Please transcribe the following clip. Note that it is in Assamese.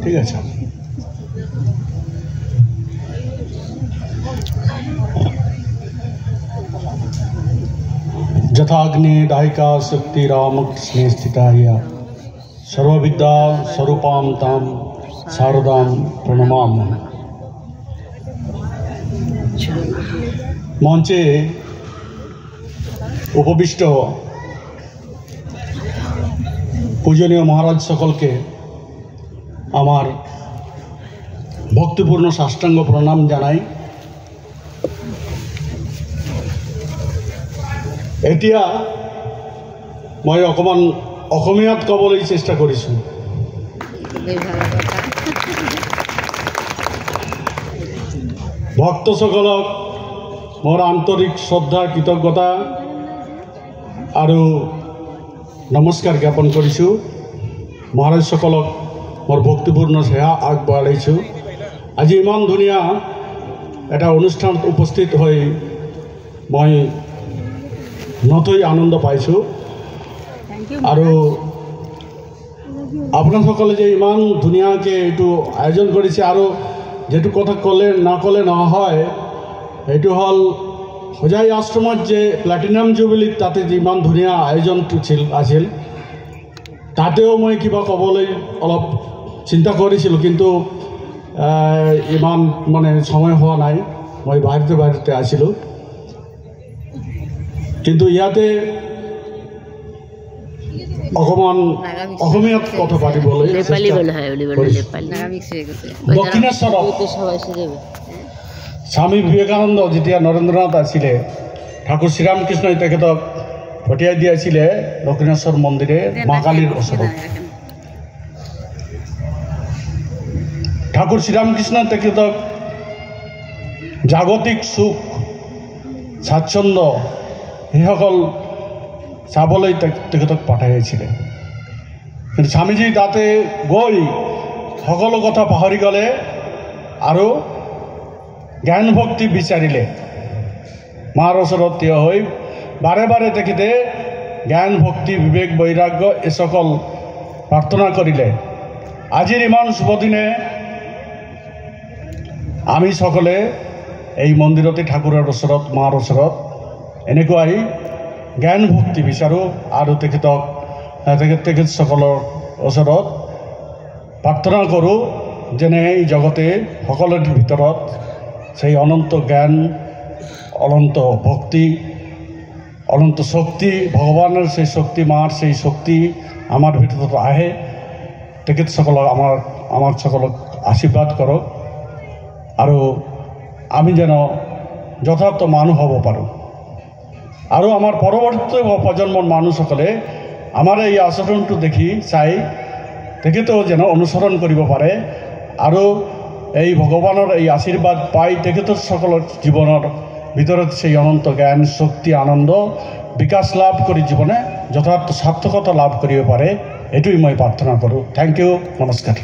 ঠিক আছে। যথাগ্নি দাহিকা শক্তি রামকৃষ্ণে স্থিতা হিয়া সর্ববিদ্যা স্বরূপাম তাম শারদাম প্রণমাম। মঞ্চে উপবিষ্ট পূজনীয় মহারাজ সকলকে আমার ভক্তিপূর্ণ সাষ্টাঙ্গ প্ৰণাম জানাই। এতিয়া মই অকমান অসমীয়াত ক'বলৈ চেষ্টা কৰিছোঁ। ভক্তসকলক মোৰ আন্তৰিক শ্ৰদ্ধা কৃতজ্ঞতা আৰু নমস্কাৰ জ্ঞাপন কৰিছোঁ। মহাৰাজসকলক মোৰ ভক্তিপূৰ্ণ সেৱা আগবঢ়াইছোঁ। আজি ইমান ধুনীয়া এটা অনুষ্ঠানত উপস্থিত হৈ মই নথৈ আনন্দ পাইছোঁ। আৰু আপোনালোকসকলে যে ইমান ধুনীয়াকৈ এইটো আয়োজন কৰিছে আৰু যেটো কথা নক'লে নহয়, এইটো হ'ল হোজাই আশ্ৰমত যে প্লাটিনাম জুবিলিত তাতে ইমান ধুনীয়া আয়োজনটো আছিল, তাতেও মই কিবা ক'বলৈ অলপ চিন্তা কৰিছিলোঁ, কিন্তু ইমান মানে সময় হোৱা নাই, মই বাহিৰতে আছিলোঁ। কিন্তু ইয়াতে অকমান অসমীয়াত কথা পাতিবলৈ দক্ষিণেশ্বৰত স্বামী বিবেকানন্দ যেতিয়া নৰেন্দ্ৰনাথ আছিলে, ঠাকুৰ শ্ৰীৰামকৃষ্ণই তেখেতক পঠিয়াই দিয়াছিলে দক্ষিণেশ্বৰ মন্দিৰে মা কালীৰ ওচৰত। ঠাকুৰ শ্ৰীৰামকৃষ্ণই তেখেতক জাগতিক সুখ স্বাচ্ছন্দ্য সেইসকল চাবলৈ তেখেতক পঠাইছিলে। কিন্তু স্বামীজী তাতে গৈ সকলো কথা পাহৰি গ'লে আৰু জ্ঞান ভক্তি বিচাৰিলে। মাৰ ওচৰত থিয় হৈ বাৰে বাৰে তেখেতে জ্ঞান ভক্তি বিবেক বৈৰাগ্য এসকল প্ৰাৰ্থনা কৰিলে। আজিৰ ইমান শুভদিনে আমি সকলে এই মন্দিৰতে ঠাকুৰৰ ওচৰত মাৰ ওচৰত এনেকুৱাই জ্ঞান ভক্তি বিচাৰোঁ আৰু তেখেতসকলৰ ওচৰত প্ৰাৰ্থনা কৰোঁ যেনে এই জগতে সকলোৰে ভিতৰত সেই অনন্ত জ্ঞান, অনন্ত ভক্তি, অনন্ত শক্তি, ভগৱানৰ সেই শক্তি, মাৰ সেই শক্তি আমাৰ ভিতৰত আহে। তেখেতসকলক আমাক সকলক আশীৰ্বাদ কৰক আৰু আমি যেন যথাৰ্থ মানুহ হ'ব পাৰোঁ আৰু আমাৰ পৰৱৰ্তী প্ৰজন্মৰ মানুহসকলে আমাৰ এই আচৰণটো দেখি চাই তেখেতেও যেন অনুসৰণ কৰিব পাৰে আৰু এই ভগৱানৰ এই আশীৰ্বাদ পাই তেখেতসকলৰ জীৱনৰ ভিতৰত সেই অনন্ত জ্ঞান শক্তি আনন্দ বিকাশ লাভ কৰি জীৱনে যথাৰ্থ সাৰ্থকতা লাভ কৰিব পাৰে, এইটোই মই প্ৰাৰ্থনা কৰোঁ। থেংক ইউ, নমস্কাৰ।